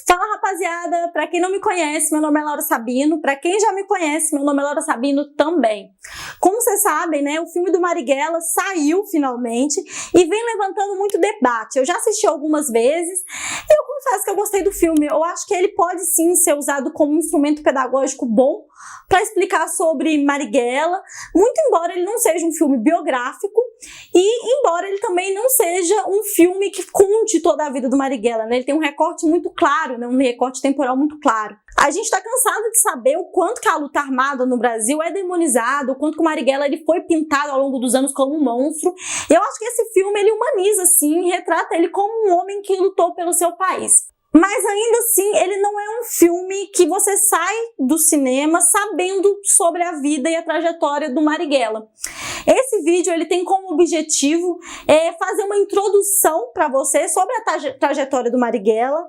Fala, rapaziada, pra quem não me conhece, meu nome é Laura Sabino, pra quem já me conhece, meu nome é Laura Sabino também. Como vocês sabem, né, o filme do Marighella saiu finalmente e vem levantando muito debate. Eu já assisti algumas vezes e eu confesso que eu gostei do filme. Eu acho que ele pode sim ser usado como um instrumento pedagógico bom para explicar sobre Marighella, muito embora ele não seja um filme biográfico e embora ele também não seja um filme que conte toda a vida do Marighella, né? Ele tem um recorte muito claro, né? Um recorte temporal muito claro. A gente está cansado de saber o quanto que a luta armada no Brasil é demonizada, o quanto que o Marighella ele foi pintado ao longo dos anos como um monstro. E eu acho que esse filme ele humaniza, sim, retrata ele como um homem que lutou pelo seu país. Mas ainda assim, ele não é um filme que você sai do cinema sabendo sobre a vida e a trajetória do Marighella. Esse vídeo ele tem como objetivo fazer uma introdução para você sobre a trajetória do Marighella.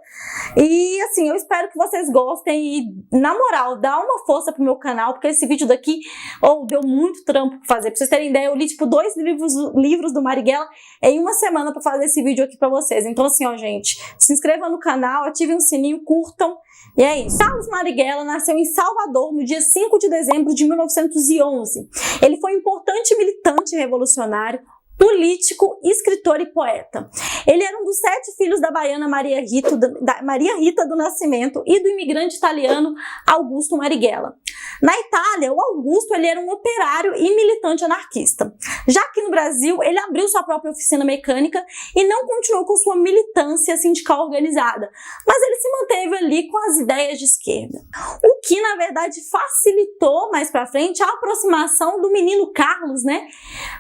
E assim, eu espero que vocês gostem e, na moral, dá uma força pro meu canal, porque esse vídeo daqui deu muito trampo pra fazer. Pra vocês terem ideia, eu li tipo 2 livros do Marighella em uma semana para fazer esse vídeo aqui para vocês. Então assim, ó, gente, se inscrevam no canal, ativem o sininho, curtam. E é isso. Carlos Marighella nasceu em Salvador no dia 5 de dezembro de 1911. Ele foi um importante militante revolucionário, político, escritor e poeta. Ele era um dos 7 filhos da baiana Maria Rita do Nascimento e do imigrante italiano Augusto Marighella. Na Itália, o Augusto ele era um operário e militante anarquista. Já que no Brasil, ele abriu sua própria oficina mecânica e não continuou com sua militância sindical organizada, mas ele se manteve ali com as ideias de esquerda. O que, na verdade, facilitou mais pra frente a aproximação do menino Carlos, né,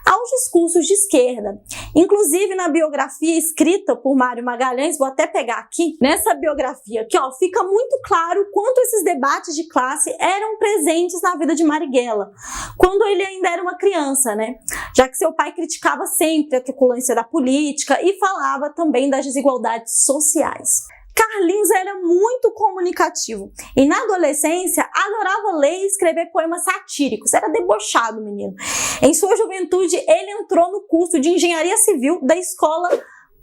aos discursos de esquerda. Inclusive, na biografia escrita por Mário Magalhães, vou até pegar aqui, nessa biografia aqui, ó, fica muito claro quanto esses debates de classe eram presentes na vida de Marighella, quando ele ainda era uma criança, né? Já que seu pai criticava sempre a truculência da política e falava também das desigualdades sociais. Carlinhos era muito comunicativo e na adolescência adorava ler e escrever poemas satíricos, era debochado, menino. Em sua juventude ele entrou no curso de Engenharia Civil da Escola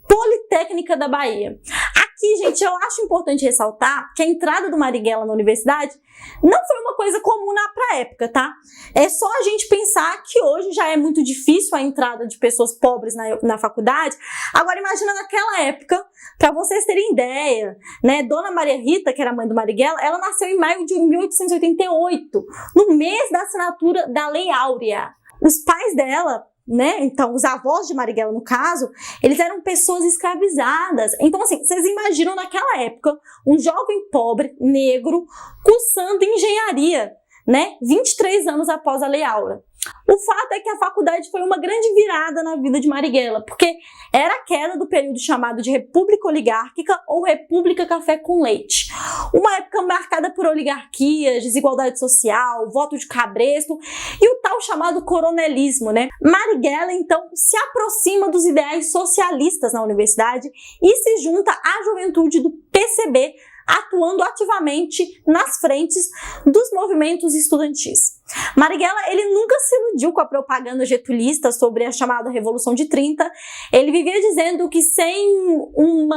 Politécnica da Bahia. Aqui, gente, eu acho importante ressaltar que a entrada do Marighella na universidade não foi uma coisa comum pra época, tá? É só a gente pensar que hoje já é muito difícil a entrada de pessoas pobres na faculdade. Agora, imagina naquela época, para vocês terem ideia, né? Dona Maria Rita, que era mãe do Marighella, ela nasceu em maio de 1888, no mês da assinatura da Lei Áurea. Os pais dela, né? Então, os avós de Marighella, no caso, eles eram pessoas escravizadas. Então, assim, vocês imaginam naquela época um jovem pobre, negro, cursando engenharia, né? 23 anos após a Lei Áurea. O fato é que a faculdade foi uma grande virada na vida de Marighella, porque era a queda do período chamado de República Oligárquica ou República Café com Leite. Uma época marcada por oligarquias, desigualdade social, voto de cabresto e o tal chamado coronelismo, né? Marighella, então, se aproxima dos ideais socialistas na universidade e se junta à juventude do PCB, atuando ativamente nas frentes dos movimentos estudantis. Marighella, ele nunca se iludiu com a propaganda getulista sobre a chamada Revolução de 30. Ele vivia dizendo que sem um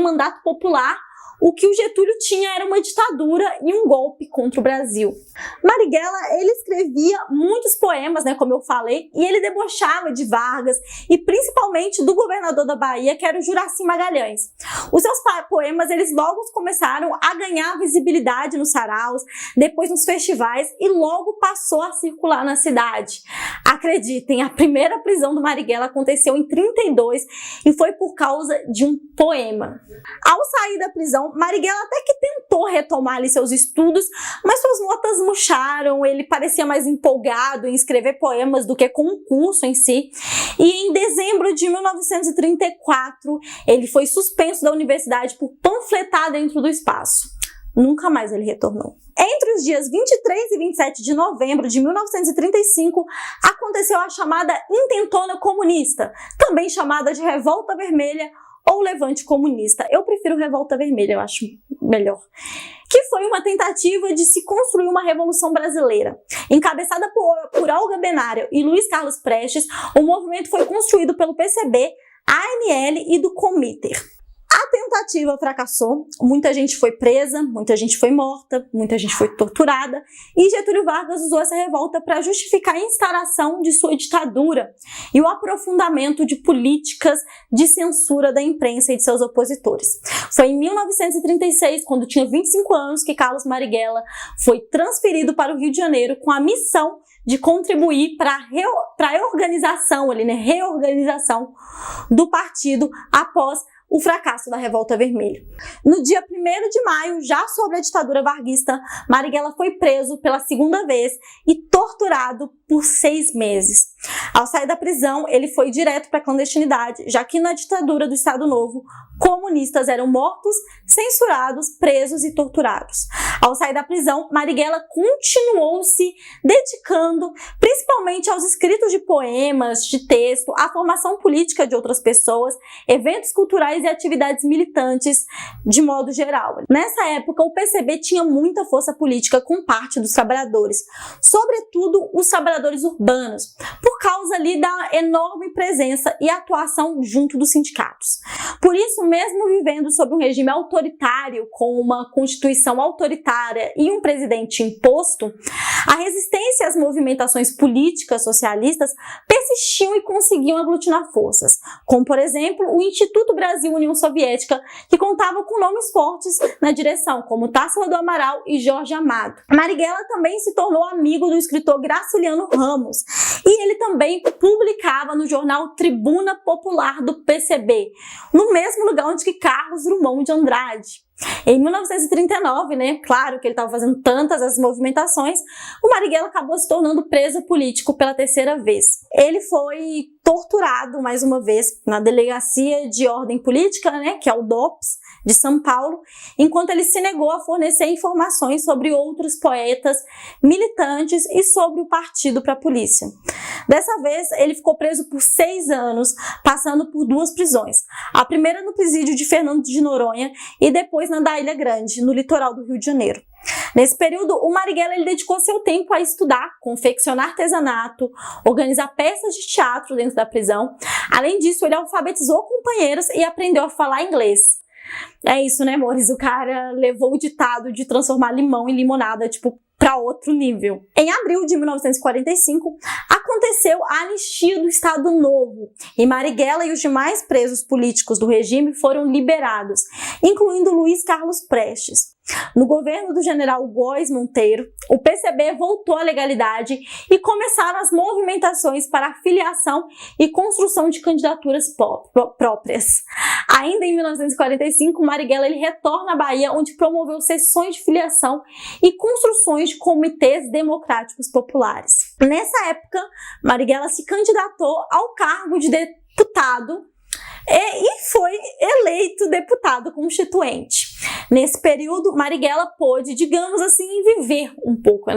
mandato popular, o que o Getúlio tinha era uma ditadura e um golpe contra o Brasil. Marighella, ele escrevia muitos poemas, né, como eu falei, e ele debochava de Vargas e principalmente do governador da Bahia, que era o Juracy Magalhães. Os seus poemas, eles logo começaram a ganhar visibilidade nos saraus, depois nos festivais e logo passou a circular na cidade. Acreditem, a primeira prisão do Marighella aconteceu em 32 e foi por causa de um poema. Ao sair da prisão, Marighella até que tentou retomar ali seus estudos, mas suas notas murcharam, ele parecia mais empolgado em escrever poemas do que com o curso em si. E em dezembro de 1934, ele foi suspenso da universidade por panfletar dentro do espaço. Nunca mais ele retornou. Entre os dias 23 e 27 de novembro de 1935, aconteceu a chamada Intentona Comunista, também chamada de Revolta Vermelha ou Levante Comunista. Eu prefiro Revolta Vermelha, eu acho melhor. Que foi uma tentativa de se construir uma revolução brasileira. Encabeçada por Olga Benário e Luiz Carlos Prestes, o movimento foi construído pelo PCB, ANL e do Comiter. A tentativa fracassou, muita gente foi presa, muita gente foi morta, muita gente foi torturada, e Getúlio Vargas usou essa revolta para justificar a instauração de sua ditadura e o aprofundamento de políticas de censura da imprensa e de seus opositores. Foi em 1936, quando tinha 25 anos, que Carlos Marighella foi transferido para o Rio de Janeiro com a missão de contribuir para a reorganização do partido após o fracasso da Revolta Vermelha. No dia 1º de maio, já sob a ditadura varguista, Marighella foi preso pela segunda vez e torturado por 6 meses. Ao sair da prisão, ele foi direto para a clandestinidade, já que na ditadura do Estado Novo, comunistas eram mortos, censurados, presos e torturados. Ao sair da prisão, Marighella continuou se dedicando principalmente aos escritos de poemas, de texto, à formação política de outras pessoas, eventos culturais e atividades militantes de modo geral. Nessa época, o PCB tinha muita força política com parte dos trabalhadores, sobretudo os trabalhadores urbanos, por causa ali da enorme presença e atuação junto dos sindicatos. Por isso, mesmo vivendo sob um regime autoritário, com uma constituição autoritária e um presidente imposto, a resistência às movimentações políticas socialistas persistiam e conseguiam aglutinar forças, como, por exemplo, o Instituto Brasil-União Soviética, que contava com nomes fortes na direção, como Tarsila do Amaral e Jorge Amado. Marighella também se tornou amigo do escritor Graciliano Ramos, e ele também publicava no jornal Tribuna Popular do PCB, no mesmo lugar onde que Carlos Drummond de Andrade. Em 1939, claro que ele estava fazendo tantas as movimentações, o Marighella acabou se tornando preso político pela 3ª vez. Ele foi torturado mais uma vez na Delegacia de Ordem Política, que é o DOPS, de São Paulo, enquanto ele se negou a fornecer informações sobre outros poetas, militantes e sobre o partido para a polícia. Dessa vez, ele ficou preso por 6 anos, passando por 2 prisões. A primeira no presídio de Fernando de Noronha e depois na da Ilha Grande, no litoral do Rio de Janeiro. Nesse período, o Marighella dedicou seu tempo a estudar, confeccionar artesanato, organizar peças de teatro dentro da prisão. Além disso, ele alfabetizou companheiros e aprendeu a falar inglês. É isso, né, amores? O cara levou o ditado de transformar limão em limonada, para outro nível. Em abril de 1945, aconteceu a anistia do Estado Novo e Marighella e os demais presos políticos do regime foram liberados, incluindo Luiz Carlos Prestes. No governo do general Góes Monteiro, o PCB voltou à legalidade e começaram as movimentações para a filiação e construção de candidaturas próprias. Ainda em 1945, Marighella ele retorna à Bahia, onde promoveu sessões de filiação e construções de comitês democráticos populares. Nessa época, Marighella se candidatou ao cargo de deputado e foi eleito deputado constituinte. Nesse período, Marighella pôde, digamos assim, viver um pouco,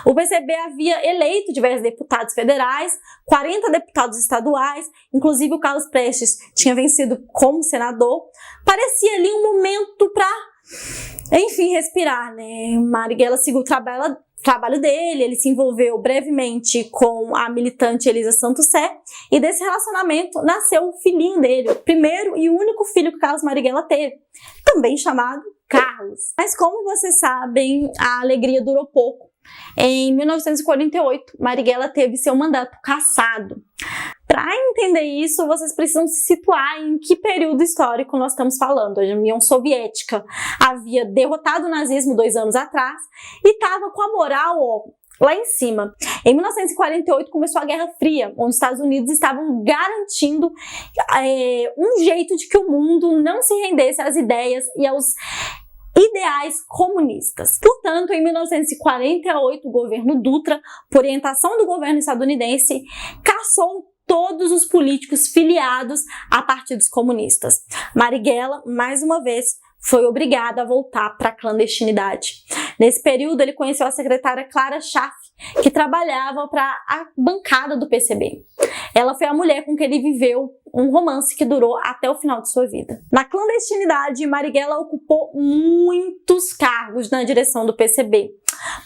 O PCB havia eleito diversos deputados federais, 40 deputados estaduais, inclusive o Carlos Prestes tinha vencido como senador. Parecia ali um momento para, respirar, Marighella seguiu o trabalho dele, ele se envolveu brevemente com a militante Elisa Santos Sé, e desse relacionamento nasceu o filhinho dele, o primeiro e único filho que Carlos Marighella teve, também chamado Carlos. Mas como vocês sabem, a alegria durou pouco. Em 1948, Marighella teve seu mandato cassado. Para entender isso, vocês precisam se situar em que período histórico nós estamos falando. A União Soviética havia derrotado o nazismo 2 anos atrás e estava com a moral lá em cima. Em 1948 começou a Guerra Fria, onde os Estados Unidos estavam garantindo um jeito de que o mundo não se rendesse às ideias e aos ideais comunistas. Portanto, em 1948, o governo Dutra, por orientação do governo estadunidense, caçou todos os políticos filiados a partidos comunistas. Marighella, mais uma vez, foi obrigado a voltar para a clandestinidade. Nesse período, ele conheceu a secretária Clara Schaff, que trabalhava para a bancada do PCB. Ela foi a mulher com que ele viveu um romance que durou até o final de sua vida. Na clandestinidade, Marighella ocupou muitos cargos na direção do PCB.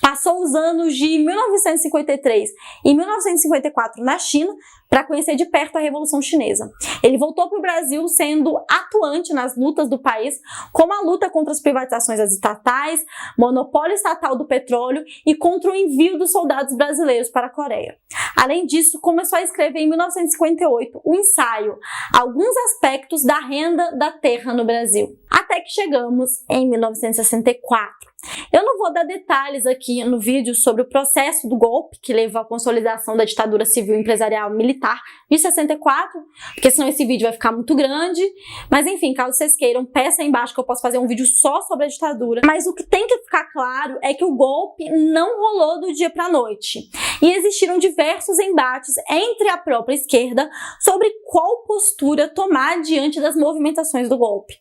Passou os anos de 1953 e 1954 na China, para conhecer de perto a Revolução Chinesa. Ele voltou para o Brasil sendo atuante nas lutas do país, como a luta contra as privatizações das estatais, monopólio estatal do petróleo e contra o envio dos soldados brasileiros para a Coreia. Além disso, começou a escrever em 1958 o ensaio Alguns Aspectos da Renda da Terra no Brasil. Até que chegamos em 1964. Eu não vou dar detalhes aqui no vídeo sobre o processo do golpe que levou à consolidação da ditadura civil empresarial militar de 64, porque senão esse vídeo vai ficar muito grande. Mas enfim, caso vocês queiram, peça aí embaixo que eu posso fazer um vídeo só sobre a ditadura. Mas o que tem que ficar claro é que o golpe não rolou do dia para a noite. E existiram diversos embates entre a própria esquerda sobre qual postura tomar diante das movimentações do golpe.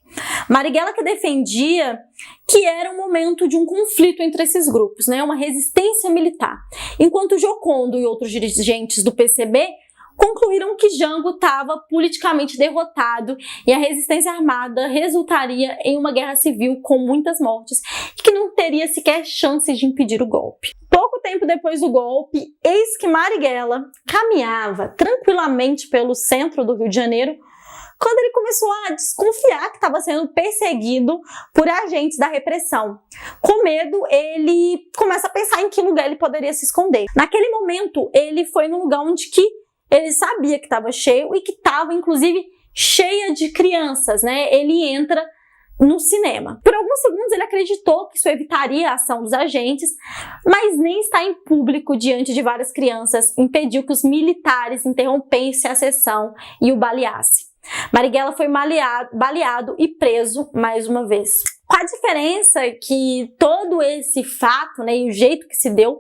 Marighella que defendia que era um momento de um conflito entre esses grupos, né, uma resistência militar, enquanto Giocondo e outros dirigentes do PCB concluíram que Jango estava politicamente derrotado e a resistência armada resultaria em uma guerra civil com muitas mortes e que não teria sequer chances de impedir o golpe. Pouco tempo depois do golpe, eis que Marighella caminhava tranquilamente pelo centro do Rio de Janeiro quando ele começou a desconfiar que estava sendo perseguido por agentes da repressão. Com medo, ele começa a pensar em que lugar ele poderia se esconder. Naquele momento, ele foi num lugar onde ele sabia que estava cheio e que estava, inclusive, cheia de crianças, né? Ele entra no cinema. Por alguns segundos ele acreditou que isso evitaria a ação dos agentes, mas nem estar em público diante de várias crianças impediu que os militares interrompessem a sessão e o baleassem. Marighella foi baleado e preso mais uma vez. Com a diferença que todo esse fato, né, e o jeito que se deu,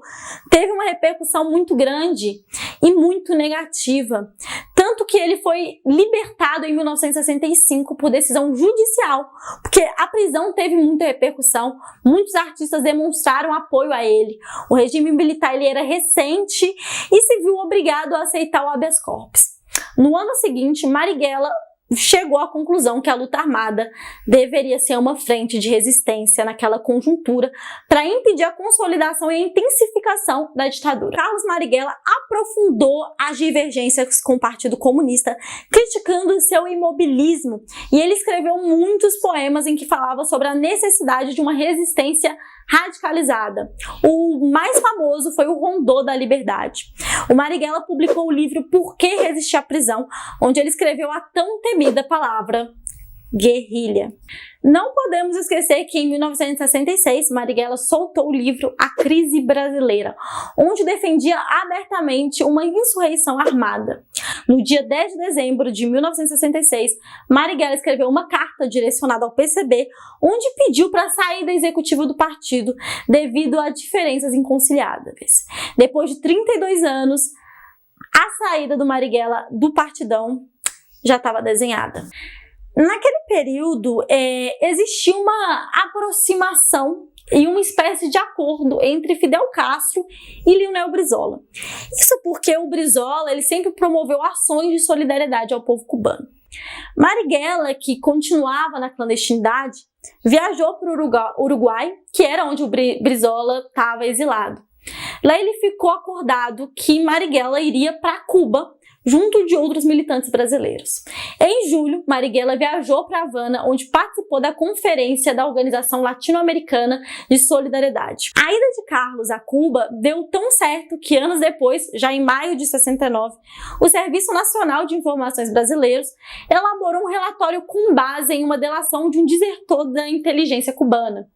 teve uma repercussão muito grande e muito negativa. Tanto que ele foi libertado em 1965 por decisão judicial, porque a prisão teve muita repercussão, muitos artistas demonstraram apoio a ele. O regime militar ele era recente e se viu obrigado a aceitar o habeas corpus. No ano seguinte, Marighella chegou à conclusão que a luta armada deveria ser uma frente de resistência naquela conjuntura para impedir a consolidação e a intensificação da ditadura. Carlos Marighella aprofundou as divergências com o Partido Comunista, criticando seu imobilismo, e ele escreveu muitos poemas em que falava sobre a necessidade de uma resistência radicalizada. O mais famoso foi o Rondô da Liberdade. O Marighella publicou o livro Por que Resistir à Prisão, onde ele escreveu a tão temida palavra guerrilha. Não podemos esquecer que em 1966, Marighella soltou o livro A Crise Brasileira, onde defendia abertamente uma insurreição armada. No dia 10 de dezembro de 1966, Marighella escreveu uma carta direcionada ao PCB, onde pediu para sair da executiva do partido devido a diferenças inconciliáveis. Depois de 32 anos, a saída do Marighella do partidão já estava desenhada. Naquele período, existia uma aproximação e uma espécie de acordo entre Fidel Castro e Leonel Brizola. Isso porque o Brizola ele sempre promoveu ações de solidariedade ao povo cubano. Marighella, que continuava na clandestinidade, viajou para o Uruguai, que era onde o Brizola estava exilado. Lá ele ficou acordado que Marighella iria para Cuba, junto de outros militantes brasileiros. Em julho, Marighella viajou para Havana, onde participou da conferência da Organização Latino-Americana de Solidariedade. A ida de Carlos a Cuba deu tão certo que anos depois, já em maio de 69, o Serviço Nacional de Informações Brasileiros elaborou um relatório com base em uma delação de um desertor da inteligência cubana.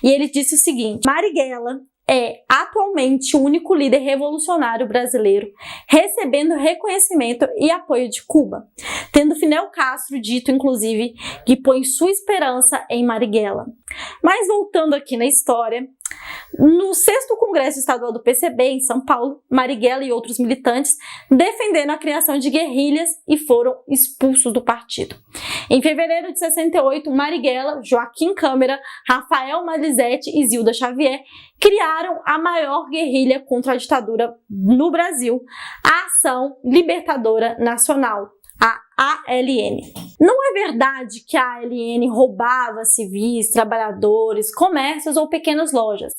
E ele disse o seguinte: Marighella é atualmente o único líder revolucionário brasileiro recebendo reconhecimento e apoio de Cuba, tendo Fidel Castro dito, inclusive, que põe sua esperança em Marighella. Mas voltando aqui na história, no 6º Congresso Estadual do PCB, em São Paulo, Marighella e outros militantes defenderam a criação de guerrilhas e foram expulsos do partido. Em fevereiro de 68, Marighella, Joaquim Câmara, Rafael Malizete e Zilda Xavier criaram a maior guerrilha contra a ditadura no Brasil, a Ação Libertadora Nacional, a ALN. Não é verdade que a ALN roubava civis, trabalhadores, comércios ou pequenas lojas.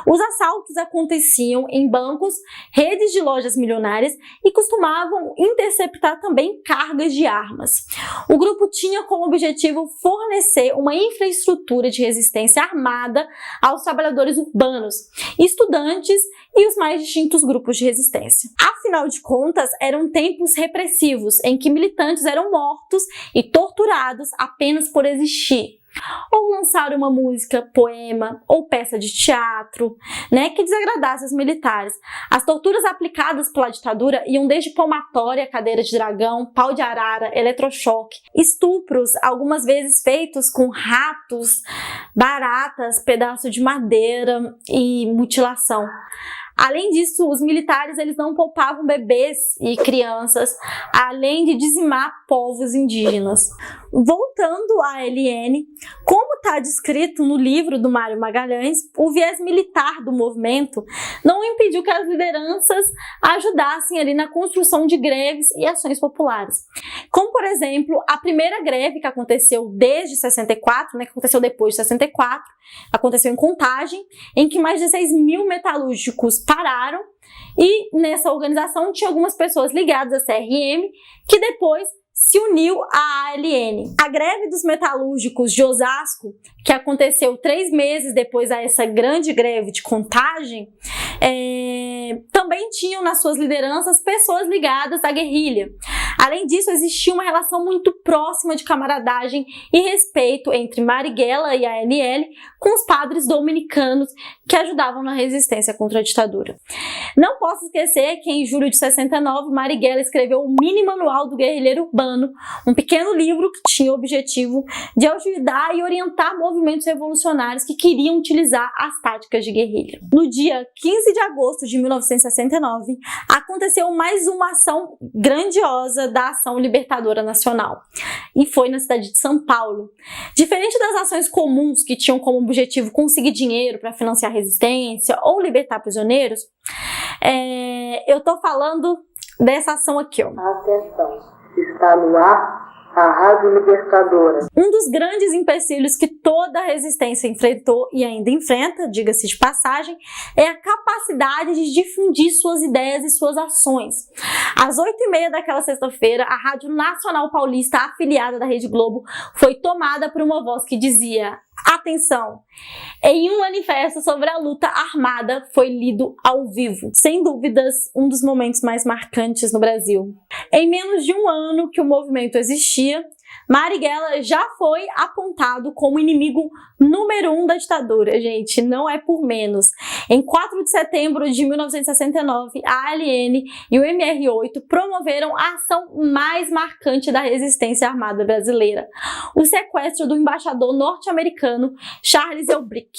Os assaltos aconteciam em bancos, redes de lojas milionárias e costumavam interceptar também cargas de armas. O grupo tinha como objetivo fornecer uma infraestrutura de resistência armada aos trabalhadores urbanos, estudantes e os mais distintos grupos de resistência. Afinal de contas, eram tempos repressivos em que militantes eram mortos e torturados apenas por existir. Ou lançar uma música, poema ou peça de teatro, que desagradasse os militares. As torturas aplicadas pela ditadura iam desde palmatória, cadeira de dragão, pau de arara, eletrochoque, estupros, algumas vezes feitos com ratos, baratas, pedaço de madeira e mutilação. Além disso, os militares eles não poupavam bebês e crianças, além de dizimar povos indígenas. Voltando à ALN, como está descrito no livro do Mário Magalhães, o viés militar do movimento não impediu que as lideranças ajudassem ali na construção de greves e ações populares. Como, por exemplo, a primeira greve que aconteceu desde 64, que aconteceu depois de 64, aconteceu em Contagem, em que mais de 6 mil metalúrgicos pararam, e nessa organização tinha algumas pessoas ligadas à CRM, que depois se uniu à ALN. A greve dos metalúrgicos de Osasco, que aconteceu 3 meses depois dessa grande greve de Contagem, também tinham nas suas lideranças pessoas ligadas à guerrilha. Além disso, existia uma relação muito próxima de camaradagem e respeito entre Marighella e a ANL com os padres dominicanos que ajudavam na resistência contra a ditadura. Não posso esquecer que em julho de 69, Marighella escreveu o Mini Manual do Guerrilheiro Urbano, um pequeno livro que tinha o objetivo de ajudar e orientar movimentos revolucionários que queriam utilizar as táticas de guerrilha. No dia 15 de agosto de 1969, aconteceu mais uma ação grandiosa da Ação Libertadora Nacional, e foi na cidade de São Paulo. Diferente das ações comuns que tinham como objetivo conseguir dinheiro para financiar a resistência ou libertar prisioneiros, eu tô falando dessa ação aqui, ó. Atenção, está no ar a Rádio Libertadora. Um dos grandes empecilhos que toda a resistência enfrentou e ainda enfrenta, diga-se de passagem, é a capacidade de difundir suas ideias e suas ações. Às 8h30 daquela sexta-feira, a Rádio Nacional Paulista, afiliada da Rede Globo, foi tomada por uma voz que dizia: atenção! Em um manifesto sobre a luta armada foi lido ao vivo. Sem dúvidas, um dos momentos mais marcantes no Brasil. Em menos de um ano que o movimento existia, Marighella já foi apontado como inimigo número 1 da ditadura, gente, não é por menos. Em 4 de setembro de 1969, a ALN e o MR8 promoveram a ação mais marcante da resistência armada brasileira: o sequestro do embaixador norte-americano Charles Elbrick.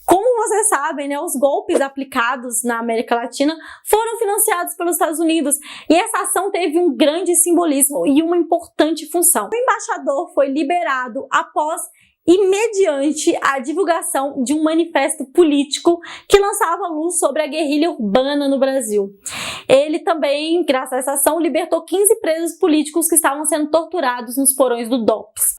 Como vocês sabem, os golpes aplicados na América Latina foram financiados pelos Estados Unidos, e essa ação teve um grande simbolismo e uma importante função. O embaixador foi liberado após e mediante a divulgação de um manifesto político que lançava luz sobre a guerrilha urbana no Brasil. Ele também, graças a essa ação, libertou 15 presos políticos que estavam sendo torturados nos porões do DOPS.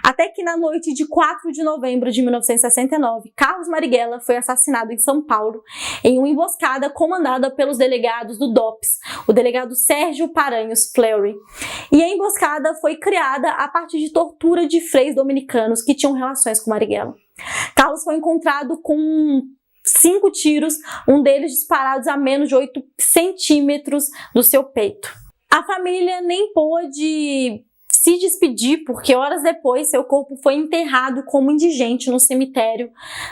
Até que na noite de 4 de novembro de 1969, Carlos Marighella foi assassinado em São Paulo em uma emboscada comandada pelos delegados do DOPS, o delegado Sérgio Paranhos Fleury. E a emboscada foi criada a partir de tortura de freis dominicanos que tinham relações com Marighella. Carlos foi encontrado com 5 tiros, um deles disparados a menos de 8 centímetros do seu peito. A família nem pôde se despedir, porque horas depois seu corpo foi enterrado como indigente no cemitério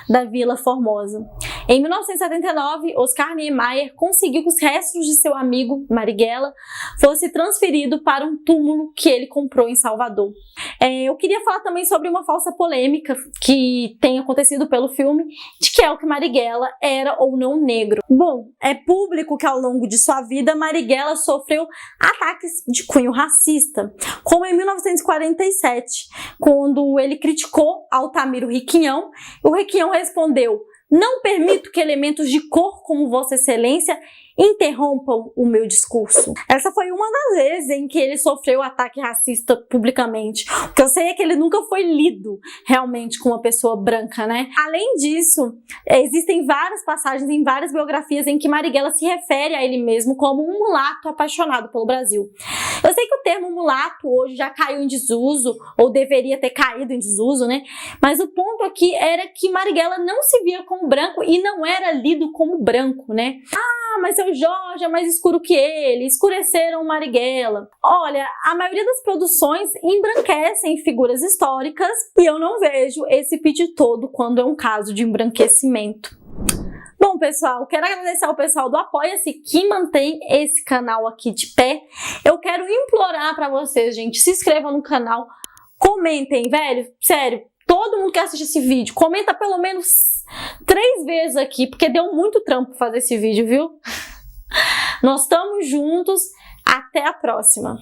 da Vila Formosa. Em 1979, Oscar Niemeyer conseguiu que os restos de seu amigo Marighella fosse transferido para um túmulo que ele comprou em Salvador. Eu queria falar também sobre uma falsa polêmica que tem acontecido pelo filme, de que Elke Marighella era ou não negro. Bom, é público que ao longo de sua vida Marighella sofreu ataques de cunho racista, como em 1947, quando ele criticou Altamiro Requião. O Requião respondeu: não permito que elementos de cor como Vossa Excelência interrompam o meu discurso. Essa foi uma das vezes em que ele sofreu ataque racista publicamente. O que eu sei é que ele nunca foi lido realmente como uma pessoa branca, né? Além disso, existem várias passagens em várias biografias em que Marighella se refere a ele mesmo como um mulato apaixonado pelo Brasil. Eu sei que o termo mulato hoje já caiu em desuso, ou deveria ter caído em desuso, né? Mas o ponto aqui era que Marighella não se via como branco e não era lido como branco, né? Ah, mas seu Jorge é mais escuro que ele, escureceram Marighella. Olha, a maioria das produções embranquecem figuras históricas e eu não vejo esse pit todo quando é um caso de embranquecimento. Bom, pessoal, quero agradecer ao pessoal do Apoia-se que mantém esse canal aqui de pé. Eu quero implorar pra vocês, gente, se inscrevam no canal, comentem, velho, sério, todo mundo que assiste esse vídeo, comenta pelo menos 3 vezes aqui, porque deu muito trampo fazer esse vídeo, viu? Nós estamos juntos, até a próxima!